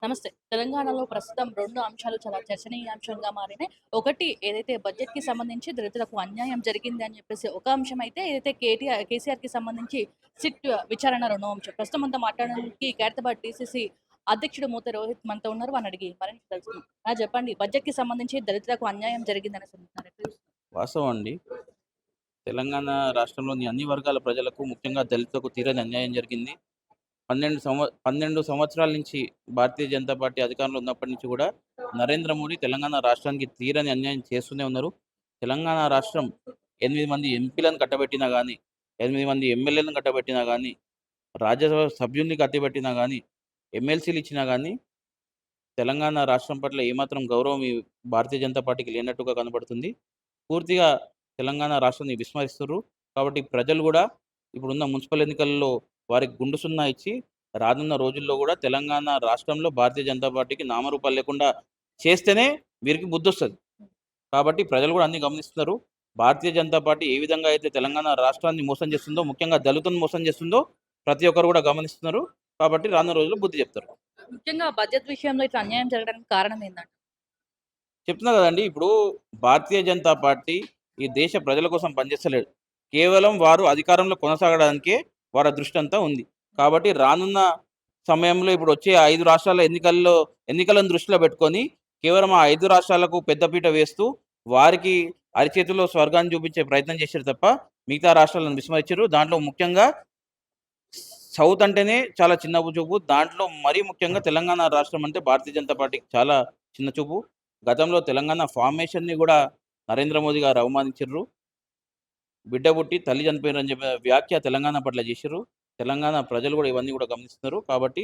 నమస్తే. తెలంగాణలో ప్రస్తుతం 2 అంశాలు చాలా చర్చనీయాంశంగా మారినాయి. ఒకటి ఏదైతే బడ్జెట్‌కి సంబంధించి దళితులకు అన్యాయం జరిగింది అని చెప్పేసి ఒక అంశం అయితే, ఏదైతే కేసీఆర్‌కి సంబంధించి సిట్ విచారణ రెండో అంశం. ప్రస్తుతం మనతో మాట్లాడడానికి ఖైరతాబాద్ డీసీసీ అధ్యక్షుడు మూత రోహిత్ మనతో ఉన్నారు. వారిని అడిగి మరిన్ని తెలుసుకుందాం. చెప్పండి, బడ్జెట్‌కి సంబంధించి దళితులకు అన్యాయం జరిగిందనేసి అంటున్నారు. ఎట్లా చూస్తున్నారు? వాస్తవం అండి. తెలంగాణ రాష్ట్రంలోని అన్ని వర్గాల ప్రజలకు, ముఖ్యంగా దళితులకు తీరని అన్యాయం జరిగింది. 12 సంవత్సరాల నుంచి భారతీయ జనతా పార్టీ అధికారంలో ఉన్నప్పటి నుంచి కూడా నరేంద్ర మోడీ తెలంగాణ రాష్ట్రానికి తీరని అన్యాయం చేస్తూనే ఉన్నారు. తెలంగాణ రాష్ట్రం 8 మంది ఎంపీలను కట్టబెట్టినా గానీ, 8 మంది ఎమ్మెల్యేలను కట్టబెట్టినా గానీ, రాజ్యసభ సభ్యుల్ని కట్టబెట్టినా గానీ, ఎమ్మెల్సీలు ఇచ్చినా గానీ, తెలంగాణ రాష్ట్రం పట్ల ఏమాత్రం గౌరవం ఈ భారతీయ జనతా పార్టీకి లేనట్టుగా కనబడుతుంది. పూర్తిగా తెలంగాణ రాష్ట్రాన్ని విస్మరిస్తుర్రు. కాబట్టి ప్రజలు గూడా ఇప్పుడున్న మున్సిపల్ ఎన్నికల్లో వారికి గుండు సున్నా ఇచ్చి, రానున్న రోజుల్లో గూడా తెలంగాణ రాష్ట్రంలో భారతీయ జనతా పార్టీకి నామరూపాలు లేకుండా చేస్తేనే వీరికి బుద్ధొస్తది. కాబట్టి ప్రజలు గూడా అన్నీ గమనిస్తున్నారు. భారతీయ జనతా పార్టీ ఏ విధంగా అయితే తెలంగాణ రాష్ట్రాన్ని మోసం చేస్తుందో, ముఖ్యంగా దళితులను మోసం చేస్తుందో ప్రతి ఒక్కరు గూడా గమనిస్తున్నారు. కాబట్టి రానున్న రోజుల్లో బుద్ధి చెప్తారు. ముఖ్యంగా బడ్జెట్ విషయంలో ఇట్లా అన్యాయం జరగడానికి కారణం ఏందంట? చెప్తున్నా గదండీ! ఇప్పుడు భారతీయ జనతా పార్టీ ఈ దేశ ప్రజల కోసం పనిచేస్తలేదు. కేవలం వారు అధికారంలో కొనసాగడానికే వారి దృష్టంతా ఉంది. కాబట్టి రానున్న సమయంలో ఇప్పుడొచ్చే 5 రాష్ట్రాల ఎన్నికలను దృష్టిలో పెట్టుకొని కేవలం ఆ 5 రాష్ట్రాలకు పెద్దపీట వేస్తూ వారికి అరిచేతిలో స్వర్గాన్ని చూపించే ప్రయత్నం చేశారు తప్ప మిగతా రాష్ట్రాలను విస్మరించారు. దాంట్లో ముఖ్యంగా సౌత్ అంటేనే చాలా చిన్న చూపు. దాంట్లో మరీ ముఖ్యంగా తెలంగాణ రాష్ట్రం అంటే భారతీయ జనతా పార్టీకి చాలా చిన్న చూపు. గతంలో తెలంగాణ ఫార్మేషన్‌ని గూడా నరేంద్ర మోదీ గారు అవమానించిర్రు. బిడ్డ పుట్టి తల్లి చనిపోయిండ్రని చెప్పిన వ్యాఖ్య తెలంగాణ పట్ల చేసిర్రు. తెలంగాణ ప్రజలు గూడా ఇవన్నీ గూడా గమనిస్తున్నారు. కాబట్టి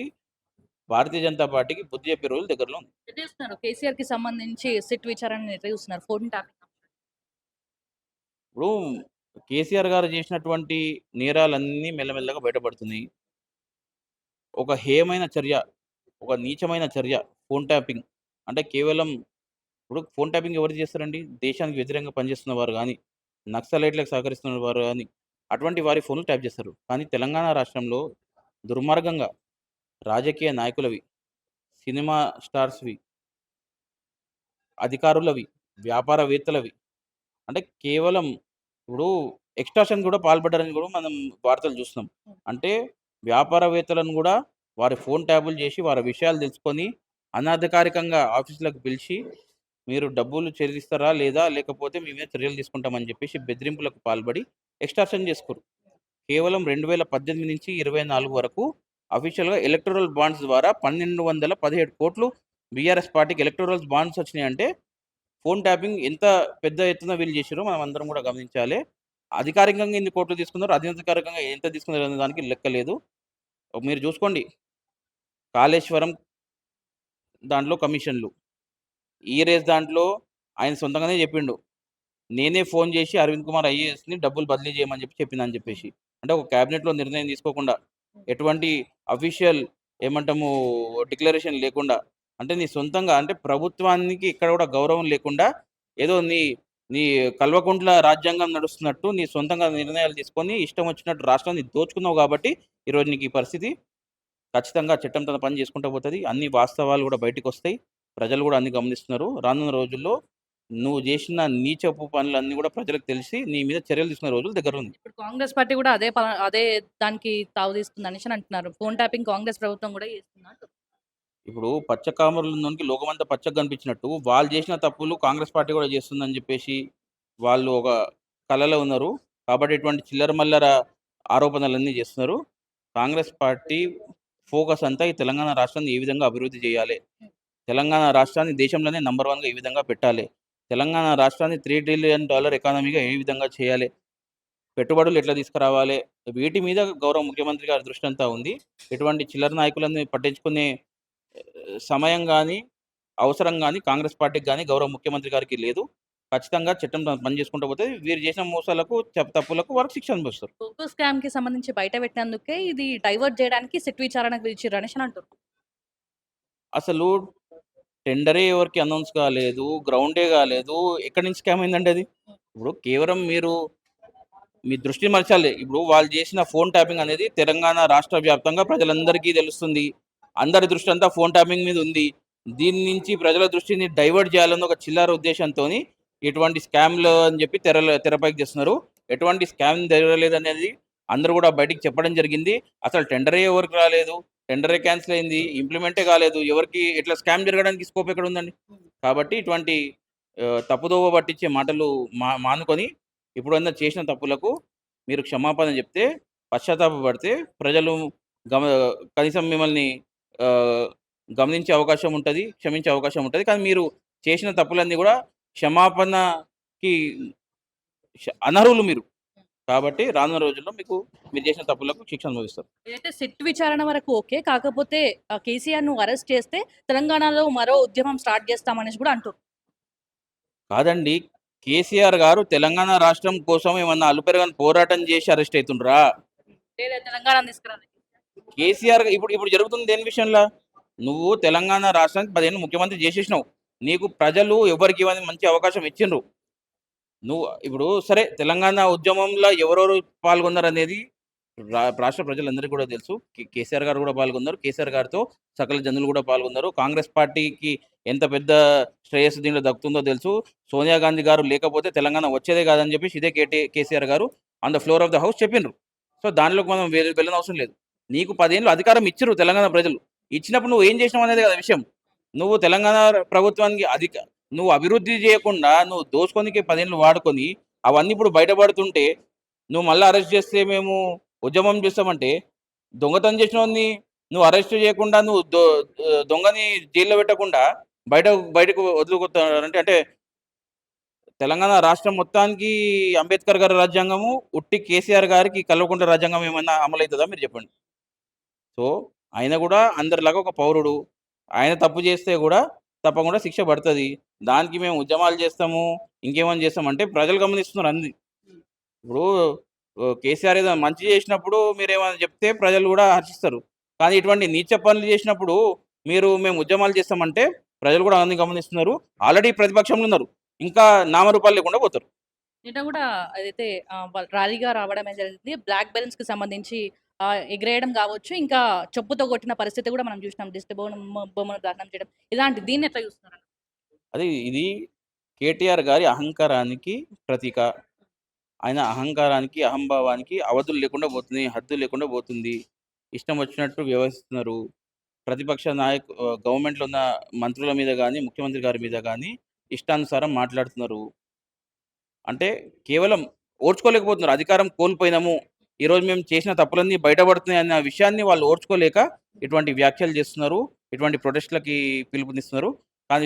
భారతీయ జనతా పార్టీకి బుద్ధి చెప్పే రోజులు దగ్గరలో ఉంది. ఎట్లా చూస్తున్నారు? కేసీఆర్‌కి సంబంధించి సిట్ విచారణని ఎట్లా చూస్తున్నారు? Phone tapping. ఇప్పుడు కేసీఆర్ గారు చేసినటువంటి నేరాలన్నీ మెల్లమెల్లగా బయటపడుతున్నాయి. ఒక హేయమైన చర్య, ఒక నీచమైన చర్య ఫోన్ ట్యాపింగ్. అంటే కేవలం ఇప్పుడు ఫోన్ ట్యాపింగ్ ఎవరు చేస్తారండి? దేశానికి వ్యతిరేకంగా పనిచేస్తున్న వారు గాని, నక్సలైట్‌లకు సహకరిస్తున్న వారు గాని, అటువంటి వారి ఫోన్‌లు ట్యాప్ చేస్తారు. కానీ తెలంగాణ రాష్ట్రంలో దుర్మార్గంగా రాజకీయ నాయకులవి, సినిమా స్టార్స్‌వి, అధికారులవి, వ్యాపారవేత్తలవి అంటే కేవలం ఇప్పుడు ఎక్స్‌టార్షన్ కూడా పాల్పడ్డారని కూడా మనం వార్తలు చూస్తున్నాం. అంటే వ్యాపారవేత్తలను కూడా వారి ఫోన్ ట్యాపులు చేసి, వారి విషయాలు తెలుసుకొని, అనధికారికంగా ఆఫీసులకు పిలిచి, మీరు డబ్బులు చెల్లిస్తారా? లేదా? లేకపోతే మీ మీద చర్యలు తీసుకుంటామని చెప్పేసి బెదిరింపులకు పాల్పడి ఎక్స్‌టార్షన్ చేసుకుర్రు. కేవలం 2018 నుంచి 24 వరకు అఫీషియల్‌గా ఎలక్టోరల్ బాండ్స్ ద్వారా 1217,00,00,000 బీఆర్ఎస్ పార్టీకి ఎలక్టోరల్ బాండ్స్ వచ్చినాయంటే ఫోన్ ట్యాపింగ్ ఎంత పెద్ద ఎత్తున వీళ్ళు చేసిర్రో మనం అందరం కూడా గమనించాలి. అధికారికంగా ఎన్ని కోట్లు తీసుకున్నారు, అనధికారికంగా ఎంత తీసుకున్నారు అనే దానికి లెక్క లేదు. మీరు చూసుకోండి. కాళేశ్వరం దాంట్లో కమిషన్‌లు. ఈ రేస్ దాంట్లో ఆయన సొంతంగానే చెప్పిండు. నేనే ఫోన్ చేసి అరవింద్ కుమార్ ఐఏఎస్‌ని డబ్బులు బదిలీ చేయమని చెప్పిందని చెప్పేసి. అంటే ఒక క్యాబినెట్‌లో నిర్ణయం తీసుకోకుండా, ఎటువంటి అఫీషియల్ ఏమంటాము డిక్లరేషన్ లేకుండా, అంటే నీ సొంతంగా అంటే ప్రభుత్వానికి ఇక్కడ కూడా గౌరవం లేకుండా ఏదో నీ నీ కల్వకుంట్ల రాజ్యాంగం నడుస్తున్నట్టు నీ సొంతంగా నిర్ణయాలు తీసుకొని ఇష్టం వచ్చినట్టు రాష్ట్రాన్ని దోచుకున్నావు కాబట్టి ఈరోజు నీకు ఈ పరిస్థితి. ఖచ్చితంగా చట్టం తన పని చేసుకుంటూ పోతది. అన్ని వాస్తవాలు కూడా బయటికొస్తాయి. ప్రజలు కూడా అన్ని గమనిస్తున్నారు. రానున్న రోజుల్లో నువ్వు జేసిన నీచపు పనులన్నీ గూడా ప్రజలకు తెలిసి, నీ మీద చర్యలు తీసుకునే రోజులు దగ్గరుంది. ఇప్పుడు కాంగ్రెస్ పార్టీ కూడా అదే దానికి తావు తీస్తుందనేసి అంటున్నారు. ఫోన్ ట్యాపింగ్ కాంగ్రెస్ ప్రభుత్వం కూడా చేస్తుందా అంటున్నారు. ఇప్పుడు పచ్చ కామెర్లున్నోనికి లోకమంతా పచ్చగా కనిపించినట్టు, వాళ్ళు జేసిన తప్పులు కాంగ్రెస్ పార్టీ గూడా జేస్తుందని జెప్పేసి, వాళ్ళు ఒక కలలో ఉన్నారు. కాబట్టి ఇటువంటి చిల్లర మల్లర ఆరోపణలన్నీ జేస్తున్నారు. కాంగ్రెస్ పార్టీ ఫోకస్ అంతా ఈ తెలంగాణ రాష్ట్రాన్ని ఏ విధంగా అభివృద్ధి జేయాలే, తెలంగాణ రాష్ట్రాన్ని దేశంలోనే నంబర్ 1గా ఏ విధంగా పెట్టాలే, తెలంగాణ రాష్ట్రాన్ని $3 ట్రిలియన్ ఎకానమీగా ఏ విధంగా చేయాలే, పెట్టుబడులు ఎట్లా తీసుకురావాలే, వీటి మీద గౌరవ ముఖ్యమంత్రి గారి దృష్టంతా ఉంది. ఎటువంటి చిల్లర నాయకులని పట్టించుకునే సమయం గాని, అవసరం గాని కాంగ్రెస్ పార్టీకి గాని, గౌరవ ముఖ్యమంత్రి గారికి లేదు. ఖచ్చితంగా చట్టం తన పని చేసుకుంటూ పోతది. వీరు చేసిన మోసాలకు, తప్పులకు వారికి శిక్ష అనుభవిస్తారు. బొగ్గు స్కామ్‌కి సంబంధించి బయట పెట్టినందుకే ఇది డైవర్ట్ చేయడానికి సిట్ విచారణకు పిలిచిర్రనేసి అంటున్నారు. అసలు టెండరే ఎవరికీ అనౌన్స్ కాలేదు. గ్రౌండే కాలేదు. ఎక్కడి నుంచి స్కామ్ అయిందండి అది? ఇప్పుడు కేవలం మీరు మీ దృష్టి మరచాలి. ఇప్పుడు వాళ్ళు చేసిన ఫోన్ ట్యాపింగ్ అనేది తెలంగాణ రాష్ట్ర వ్యాప్తంగా ప్రజలందరికీ తెలుస్తుంది. అందరి దృష్టి అంతా ఫోన్ ట్యాపింగ్ మీద ఉంది. దీని నుంచి ప్రజల దృష్టిని డైవర్ట్ చేయాలన్న ఒక చిల్లర ఉద్దేశంతోని ఇటువంటి స్కామ్‌లు అని చెప్పి తెరపైకి తెస్తున్నారు. ఎటువంటి స్కామ్ జరగలేదనేది అందరూ కూడా బయటికి చెప్పడం జరిగింది. అసలు టెండరే ఎవరికి రాలేదు. టెండరే క్యాన్సిల్ అయింది. ఇంప్లిమెంటే కాలేదు. ఎవరికి ఇట్లా స్కామ్ జరగడానికి స్కోప్ ఎక్కడుందండి? కాబట్టి ఇటువంటి తప్పుదోవ పట్టించే మాటలు మానుకొని ఇప్పుడన్నా చేసిన తప్పులకు మీరు క్షమాపణ చెప్తే, పశ్చాత్తాపపడితే ప్రజలు గమ కనీసం మిమ్మల్ని ఆహ్, గమనించే అవకాశం ఉంటది. క్షమించే అవకాశం ఉంటది. కానీ మీరు చేసిన తప్పులన్నీ గూడా క్షమాపణకి అనర్హులు మీరు. కాబట్టి రానున్న రోజుల్లో మీరు చేసిన తప్పులకు శిక్ష అనుభవిస్తారు. ఏదైతే సిట్ విచారణ వరకు ఓకే. కాకపోతే కేసీఆర్‌ను అరెస్ట్ చేస్తే తెలంగాణలో మరో ఉద్యమం స్టార్ట్ చేస్తామనేసి కూడా అంటుర్రు. కాదండి. కేసీఆర్ గారు తెలంగాణ రాష్ట్రం కోసం ఏమన్నా అలుపెరగని పోరాటం చేసి అరెస్ట్ అయితుండ్రా? లేదా తెలంగాణను తీసుకురానికి. కేసీఆర్ ఇప్పుడు జరుగుతుంది దేని విషయంలో? నువ్వు తెలంగాణ రాష్ట్రానికి 10 ఏళ్ళు ముఖ్యమంత్రి చేసేసినావు. నీకు ప్రజలు ఎవరికి ఇవ్వని మంచి అవకాశం ఇచ్చిండ్రు. నువ్వు ఇప్పుడు సరే తెలంగాణ ఉద్యమంలో ఎవరెవరు పాల్గొన్నారనేది రాష్ట్ర ప్రజలందరికీ కూడా తెలుసు. కేసీఆర్ గారు కూడా పాల్గొన్నారు. కేసీఆర్ గారితో సకల జనులు కూడా పాల్గొన్నారు. కాంగ్రెస్ పార్టీకి ఎంత పెద్ద శ్రేయస్సు దీంట్లో దక్కుతుందో తెలుసు. సోనియా గాంధీ గారు లేకపోతే తెలంగాణ వచ్చేదే కాదని చెప్పేసి ఇదే కేసీఆర్ గారు on the floor of the house చెప్పిండ్రు. సో దానిలోకి మనం వెళ్ళనవసరం లేదు. నీకు 10 ఏళ్ళు అధికారం ఇచ్చిర్రు తెలంగాణ ప్రజలు. ఇచ్చినప్పుడు నువ్వు ఏం చేసినావు అనేది కదా విషయం. నువ్వు తెలంగాణ ప్రభుత్వానికి నువ్వు అభివృద్ధి చేయకుండా నువ్వు దోచుకోనికి 10 ఏళ్ళు వాడుకొని అవన్నీ ఇప్పుడు బయటపడుతుంటే నువ్వు మళ్ళీ అరెస్ట్ చేస్తే మేము ఉద్యమం చేస్తామంటే దొంగతనం చేసినోడిని నువ్వు అరెస్ట్ చేయకుండా నువ్వు దొంగని జైల్లో పెట్టకుండా బయటకు వదులుకుంటారంటే అంటే తెలంగాణ రాష్ట్రం మొత్తానికి అంబేద్కర్ గారి రాజ్యాంగము ఉట్టి కేసీఆర్ గారికి కల్వకుంట్ల రాజ్యాంగం ఏమన్నా అమలవుతుందా మీరు చెప్పండి. సో ఆయన కూడా అందరిలాగా ఒక పౌరుడు. ఆయన తప్పు చేస్తే కూడా తప్పకుండా శిక్ష పడుతుంది. దానికి మేము ఉద్యమాలు చేస్తాము ఇంకేమని చేస్తామంటే ప్రజలు గమనిస్తున్నారు అన్ని. ఇప్పుడు కేసీఆర్ ఏదో మంచి చేసినప్పుడు మీరేమైనా చెప్తే ప్రజలు కూడా హర్షిస్తారు. కానీ ఇటువంటి నీచ పనులు చేసినప్పుడు మేము ఉద్యమాలు చేస్తామంటే ప్రజలు కూడా అన్ని గమనిస్తున్నారు. ఆల్రెడీ ప్రతిపక్షంలో ఉన్నారు. ఇంకా నామరూపాలు లేకుండా పోతారు. నిన్న కూడా ఏదైతే ర్యాలీగా రావడమే జరిగింది. బ్లాక్ బెలూన్స్‌కి సంబంధించి ఎగిరేయడం కావచ్చు, ఇంకా చెప్పుతో కొట్టిన పరిస్థితి కూడా మనం చూసినాం. దిష్టి బొమ్మను దహనం చేయడం. దీన్ని ఎట్లా చూస్తున్నారు? ఇది కేటీఆర్ గారి అహంకారానికి ప్రతీక. ఆయన అహంకారానికి, అహంభావానికి అవధులు లేకుండా పోతుంది. హద్దులు లేకుండా పోతుంది. ఇష్టం వచ్చినట్టు వ్యవహరిస్తున్నారు. ప్రతిపక్ష గవర్నమెంట్‌లో ఉన్న మంత్రుల మీద గాని, ముఖ్యమంత్రి గారి మీద గాని ఇష్టానుసారం మాట్లాడుతున్నారు. అంటే కేవలం ఓర్చుకోలేకపోతున్నారు. అధికారం కోల్పోయినాము. ఈరోజు మేము చేసిన తప్పులన్నీ బయటపడుతున్నాయి అన్న విషయాన్ని వాళ్ళు ఓర్చుకోలేక ఇటువంటి వ్యాఖ్యలు చేస్తున్నారు. ఇటువంటి ప్రొటెస్ట్‌లకి పిలుపునిస్తున్నారు. కానీ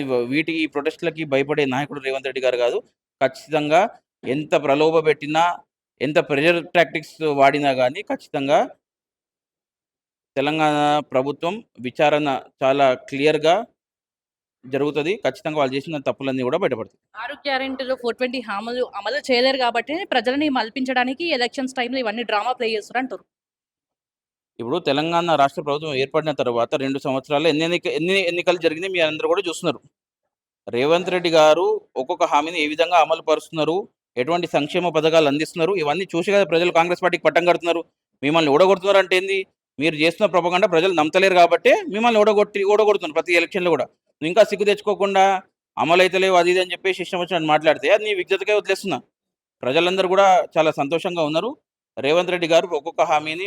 ఈ ప్రొటెస్ట్‌లకి భయపడే నాయకుడు రేవంత్ రెడ్డి గారు కాదు. ఖచ్చితంగా ఎంత ప్రలోభపెట్టినా, ఎంత ప్రెషర్ టాక్టిక్స్ వాడినా గానీ ఖచ్చితంగా తెలంగాణ ప్రభుత్వం విచారణ చాలా క్లియర్‌గా జరుగుతది. ఖచ్చితంగా వాళ్ళు చేసిన తప్పులన్నీ కూడా బయటపడతాయి. 6 గ్యారెంటీలు 420 హామీలు అమలు చేయలేరు కాబట్టి ప్రజలని మల్పించడానికి ఎలక్షన్స్ టైమ్‌లో ఇవన్నీ డ్రామా ప్లే చేస్తుర్రు అంటుర్రు. ఇప్పుడు తెలంగాణ రాష్ట్ర ప్రభుత్వం ఏర్పడిన తర్వాత 2 సంవత్సరాల్లో ఎన్ని ఎన్నికలు జరిగినాయి మీ అందరూ కూడా చూస్తున్నారు. రేవంత్ రెడ్డి గారు ఒక్కొక్క హామీని ఏ విధంగా అమలు పరుస్తున్నారు, ఎటువంటి సంక్షేమ పథకాలు అందిస్తున్నారు, ఇవన్నీ చూసి కదా ప్రజలు కాంగ్రెస్ పార్టీకి పట్టం కడుతున్నారు. మిమ్మల్ని ఓడగొడుతున్నారు అంటే ఏంది? మీరు చేస్తున్న ప్రొపగండా ప్రజలు నమ్మతలేరు కాబట్టే మిమ్మల్ని ఓడగొడుతున్నారు ప్రతి ఎలక్షన్‌లో కూడా. నువ్వు ఇంకా సిగ్గు తెచ్చుకోకుండా అమలైతలేవు అది ఇది అని చెప్పేసి ఇష్టం వచ్చినట్టు మాట్లాడితే అది నీ విజ్ఞతకే వదిలేస్తున్నా. ప్రజలందరూ కూడా చాలా సంతోషంగా ఉన్నారు. రేవంత్ రెడ్డి గారు ఒక్కొక్క హామీని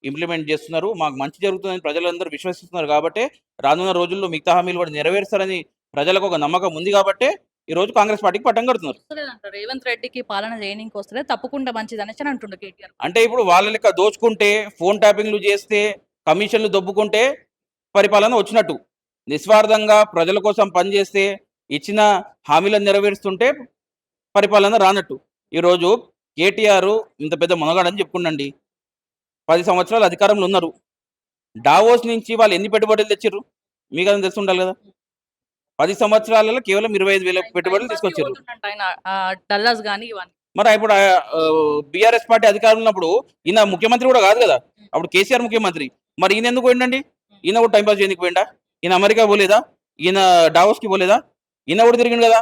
ఇంప్లిమెంట్ చేస్తున్నారు. మాకు మంచి జరుగుతుందని ప్రజలందరూ విశ్వసిస్తున్నారు కాబట్టే రానున్న రోజుల్లో మిగతా హామీలు కూడా నెరవేరుస్తారని ప్రజలకు ఒక నమ్మకం ఉంది కాబట్టే ఈరోజు కాంగ్రెస్ పార్టీకి పట్టం కడుతున్నారు. రేవంత్ రెడ్డికి పాలన చేయనీకి వస్తలే తప్పకుండా మంచిదనేసి అంటుండు కేటీఆర్. అంటే ఇప్పుడు వాళ్ళ లెక్క దోచుకుంటే, ఫోన్ ట్యాపింగ్‌లు చేస్తే, కమిషన్‌లు దొబ్బుకుంటే పరిపాలన వచ్చినట్టు. నిస్వార్థంగా ప్రజల కోసం పనిచేస్తే, ఇచ్చిన హామీలను నెరవేరుస్తుంటే పరిపాలన రానట్టు. ఈరోజు కేటీఆర్ ఇంత పెద్ద మొనగాడని చెప్పుకుండండి. 10 సంవత్సరాలు అధికారంలో ఉన్నారు. డావోస్ నుంచి వాళ్ళు ఎన్ని పెట్టుబడులు తెచ్చిర్రు? మీకన్నా తెలిసి ఉండాలి కదా! 10 సంవత్సరాలలో కేవలం 25,000 పెట్టుబడులు తీసుకొచ్చిర్రు. డల్లాస్ గాని ఇవన్నీ. మరి ఇప్పుడు బీఆర్ఎస్ పార్టీ అధికారంలో ఉన్నప్పుడు ఈయన ముఖ్యమంత్రి కూడా కాదు కదా! అప్పుడు కేసీఆర్ ముఖ్యమంత్రి. మరి ఈయన ఎందుకు పోయిండండి? ఈయన కూడా టైం పాస్ చేయనీకి పోయిండా? ఈయన అమెరికా పోలేదా? ఈయన డావోస్‌కి పోలేదా? ఈయన కూడా తిరిగిండు కదా!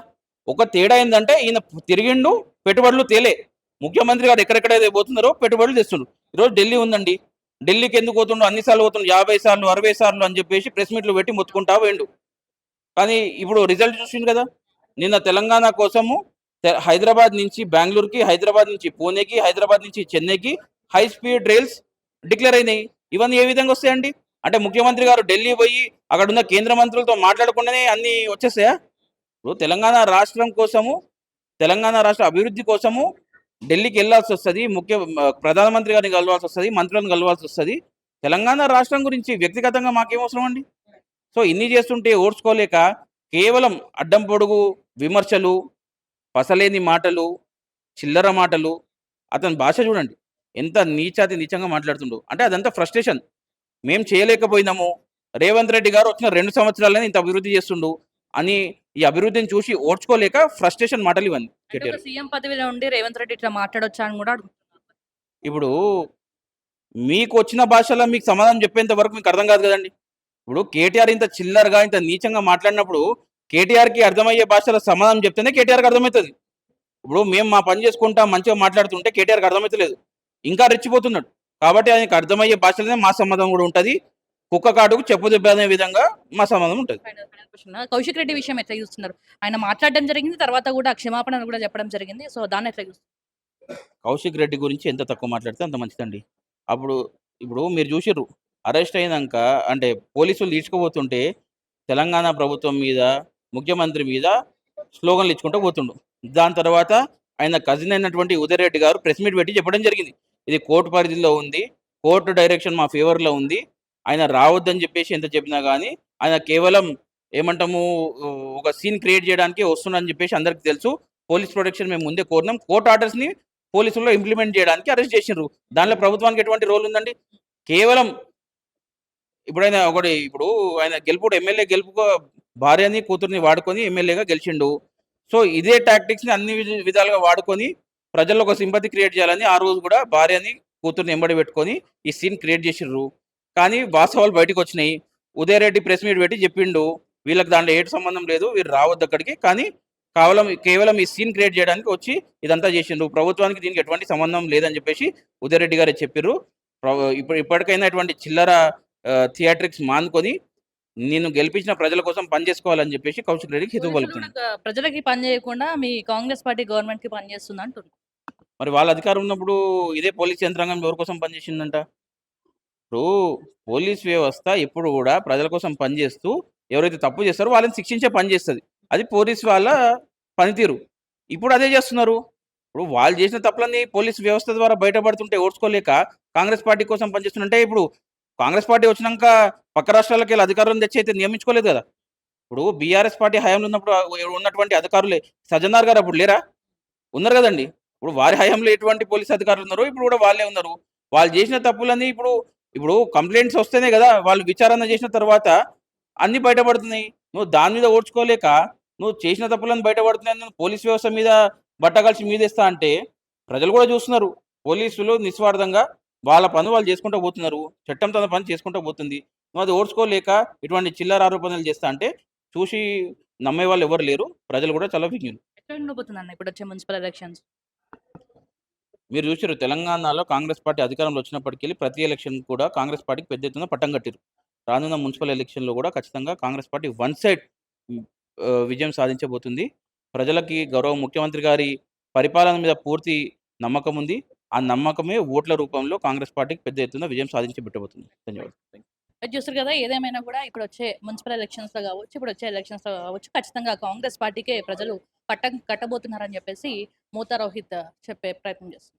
ఒక తేడా ఏందంటే ఈయన తిరిగిండు, పెట్టుబడులు తేలే. ముఖ్యమంత్రి గారు ఎక్కడెక్కడైతే పోతున్నారో పెట్టుబడులు తెస్తుండ్రు. ఈరోజు ఢిల్లీ ఉందండి. ఢిల్లీకి ఎందుకు పోతుండో అన్ని సార్లు పోతుండు 50 సార్లు 60 సార్లు అని చెప్పేసి ప్రెస్ మీట్లు పెట్టి మొత్తుకుంటా పోయిండు. కానీ ఇప్పుడు రిజల్ట్ చూసిండు కదా. నిన్న తెలంగాణ కోసము హైదరాబాద్ నుంచి బెంగళూరుకి, హైదరాబాద్ నుంచి పూణేకి, హైదరాబాద్ నుంచి చెన్నైకి హై స్పీడ్ రైల్స్ డిక్లేర్ అయినాయి. ఇవన్నీ ఏ విధంగా వస్తాయండి? అంటే ముఖ్యమంత్రి గారు ఢిల్లీ పోయి అక్కడ ఉన్న కేంద్ర మంత్రులతో మాట్లాడకుండానే అన్ని వచ్చేస్తాయా? ఇప్పుడు తెలంగాణ రాష్ట్రం కోసము, తెలంగాణ రాష్ట్ర అభివృద్ధి కోసము ఢిల్లీకి వెళ్ళాల్సి వస్తుంది, ప్రధానమంత్రి గారిని కలవాల్సి వస్తుంది, మంత్రులను కలవాల్సి వస్తుంది. తెలంగాణ రాష్ట్రం గురించి వ్యక్తిగతంగా మాకేం అవసరం అండి? సో ఇన్ని చేస్తుంటే ఓర్చుకోలేక కేవలం అడ్డం పొడుగు విమర్శలు, పసలేని మాటలు, చిల్లర మాటలు, అతని భాష చూడండి ఎంత నీచాతి నీచంగా మాట్లాడుతుండో. అంటే అదంతా ఫ్రస్ట్రేషన్. మేము చేయలేకపోయినాము, రేవంత్ రెడ్డి గారు వచ్చిన 2 సంవత్సరాలనే ఇంత అభివృద్ధి చేస్తుండు అని ఈ అభివృద్ధిని చూసి ఓర్చుకోలేక ఫ్రస్ట్రేషన్ మాటలు ఇవన్నీ. అంటే ఒక సీఎం పదవిలో ఉండి రేవంత్ రెడ్డి ఇట్లా మాట్లాడొచ్చా అని కూడా అడుగుతున్నారు. ఇప్పుడు మీకు వచ్చిన భాషలో మీకు సమాధానం చెప్పేంత వరకు మీకు అర్థం కాదు కదండి. ఇప్పుడు కేటీఆర్ ఇంత చిల్లరగా ఇంత నీచంగా మాట్లాడినప్పుడు కేటీఆర్కి అర్థమయ్యే భాషలో సమాధానం చెప్తేనే కేటీఆర్కి అర్థమవుతుంది. ఇప్పుడు మేము మా పని చేసుకుంటా మంచిగా మాట్లాడుతుంటే కేటీఆర్కి అర్థమవుతలేదు, ఇంకా రెచ్చిపోతున్నాడు. కాబట్టి ఆయనకు అర్థమయ్యే భాషలోనే మా సమాధానం కూడా ఉంటుంది. కుక్క కాటుకు చెప్పు దెబ్బ అనే విధంగా మా సమాధానం ఉంటుంది. ఫైనల్ క్వశ్చన్, కౌశిక్ రెడ్డి విషయం ఎట్లా చూస్తున్నారు? ఆయన మాట్లాడడం జరిగింది, తర్వాత కూడా క్షమాపణ కూడా చెప్పడం జరిగింది. సో దాన్ని ఎట్లా చూస్తున్నారు? కౌశిక్ రెడ్డి గురించి ఎంత తక్కువ మాట్లాడితే అంత మంచిదండి. అప్పుడు ఇప్పుడు మీరు చూసిర్రు, అరెస్ట్ అయినాక అంటే పోలీసులు ఈడ్చుకుపోతుంటే తెలంగాణ ప్రభుత్వం మీద, ముఖ్యమంత్రి మీద స్లోగన్లు ఇచ్చుకుంటూ పోతుండు. దాని తర్వాత ఆయన కజిన్ అయినటువంటి ఉదయరెడ్డి గారు ప్రెస్ మీట్ పెట్టి చెప్పడం జరిగింది, ఇది కోర్టు పరిధిలో ఉంది, కోర్టు డైరెక్షన్ మా ఫేవర్లో ఉంది, ఆయన రావద్దని చెప్పేసి ఎంత చెప్పినా కానీ ఆయన కేవలం ఏమంటాము ఒక సీన్ క్రియేట్ చేయడానికి వస్తున్నారని చెప్పేసి అందరికీ తెలుసు. పోలీస్ ప్రొటెక్షన్ మేము ముందే కోరినాం, కోర్టు ఆర్డర్స్ని పోలీసుల్లో ఇంప్లిమెంట్ చేయడానికి అరెస్ట్ చేసిండ్రు. దానిలో ప్రభుత్వానికి ఎటువంటి రోల్ ఉందండి? కేవలం ఇప్పుడు ఆయన గెలుపుడు ఎమ్మెల్యే గెలుపు భార్యని కూతుర్ని వాడుకొని ఎమ్మెల్యేగా గెలిచిండు. సో ఇదే టాక్టిక్స్ని అన్ని విధాలుగా వాడుకొని ప్రజల్లో ఒక సింపతి క్రియేట్ చేయాలని ఆ రోజు కూడా భార్యని కూతుర్ని ఎంబడి పెట్టుకొని ఈ సీన్ క్రియేట్ చేసిండ్రు. కానీ వాస్తవాలు బయటకు వచ్చినాయి. ఉదయరెడ్డి ప్రెస్ మీట్ పెట్టి చెప్పిండు, వీళ్ళకి దాంట్లో ఏటు సంబంధం లేదు, వీరు రావద్దు అక్కడికి, కానీ కేవలం ఈ సీన్ క్రియేట్ చేయడానికి వచ్చి ఇదంతా చేసిండ్రు, ప్రభుత్వానికి దీనికి ఎటువంటి సంబంధం లేదని చెప్పేసి ఉదయరెడ్డి గారే చెప్పిర్రు. ఇప్పటికైనా ఎటువంటి చిల్లర థియేట్రిక్స్ మానుకొని నేను గెలిపించిన ప్రజల కోసం పనిచేసుకోవాలని చెప్పేసి కౌశిక్ రెడ్డికి హితవు పలుకుతున్నాను. ప్రజలకి పని చేయకుండా మీ కాంగ్రెస్ పార్టీ గవర్నమెంట్ కి పని చేస్తుంది అంటున్నారు. మరి వాళ్ళ అధికారం ఉన్నప్పుడు ఇదే పోలీస్ యంత్రాంగం ఎవరి కోసం పనిచేసిందంట? ఇప్పుడు పోలీస్ వ్యవస్థ ఎప్పుడు కూడా ప్రజల కోసం పనిచేస్తూ ఎవరైతే తప్పు చేస్తారో వాళ్ళని శిక్షించే పని చేస్తుంది. అది పోలీస్ వాళ్ళ పనితీరు. ఇప్పుడు అదే చేస్తున్నారు. ఇప్పుడు వాళ్ళు చేసిన తప్పులన్నీ పోలీస్ వ్యవస్థ ద్వారా బయటపడుతుంటే ఓర్చుకోలేక కాంగ్రెస్ పార్టీ కోసం పనిచేస్తుంటే, ఇప్పుడు కాంగ్రెస్ పార్టీ వచ్చినాక పక్క రాష్ట్రాలకు వెళ్ళి అధికారులను తెచ్చి అయితే నియమించుకోలేదు కదా. ఇప్పుడు బీఆర్ఎస్ పార్టీ హయాంలో ఉన్నప్పుడు ఉన్నటువంటి అధికారులే సజ్జనార్ గారు అప్పుడు లేరా? ఉన్నారు కదండి. ఇప్పుడు వారి హయాంలో ఎటువంటి పోలీస్ అధికారులు ఉన్నారో ఇప్పుడు కూడా వాళ్ళే ఉన్నారు. వాళ్ళు చేసిన తప్పులన్నీ ఇప్పుడు కంప్లైంట్స్ వస్తేనే కదా వాళ్ళు విచారణ చేసిన తర్వాత అన్ని బయటపడుతున్నాయి. నువ్వు దాని మీద ఓడ్చుకోలేక నువ్వు చేసిన తప్పులను బయటపడుతున్నాయి, నువ్వు పోలీస్ వ్యవస్థ మీద బట్టగలిసి మీదేస్తా అంటే ప్రజలు కూడా చూస్తున్నారు. పోలీసులు నిస్వార్థంగా వాళ్ళ పని వాళ్ళు చేసుకుంటూ పోతున్నారు, చట్టం తన పని చేసుకుంటూ పోతుంది. నువ్వు అది ఓడ్చుకోలేక ఇటువంటి చిల్లర ఆరోపణలు చేస్తా అంటే చూసి నమ్మే వాళ్ళు ఎవరు లేరు. ప్రజలు కూడా చాలా విజ్ఞులు. ఎట్లా ఉండబోతుంది అన్న ఇప్పుడు వచ్చే మున్సిపల్ ఎలక్షన్స్? మీరు చూసారు, తెలంగాణలో కాంగ్రెస్ పార్టీ అధికారంలో వచ్చినప్పటికీ ప్రతి ఎలక్షన్ కూడా కాంగ్రెస్ పార్టీకి పెద్ద ఎత్తున పట్టం కట్టారు. రానున్న మున్సిపల్ ఎలక్షన్లో కూడా ఖచ్చితంగా కాంగ్రెస్ పార్టీ వన్ సైడ్ విజయం సాధించబోతుంది. ప్రజలకి గౌరవ ముఖ్యమంత్రి గారి పరిపాలన మీద పూర్తి నమ్మకం ఉంది. ఆ నమ్మకమే ఓట్ల రూపంలో కాంగ్రెస్ పార్టీకి పెద్ద ఎత్తున విజయం సాధించబెట్టబోతుంది. ధన్యవాదాలు. అది చూస్తారు కదా, ఏదేమైనా కూడా ఇప్పుడు వచ్చే మున్సిపల్ ఎలక్షన్స్ లో కావచ్చు, ఇప్పుడు వచ్చే ఎలక్షన్స్ లో కావచ్చు, ఖచ్చితంగా కాంగ్రెస్ పార్టీకే ప్రజలు పట్టం కట్టబోతున్నారని చెప్పేసి మూతా రోహిత్ చెప్పే ప్రయత్నం చేస్తారు.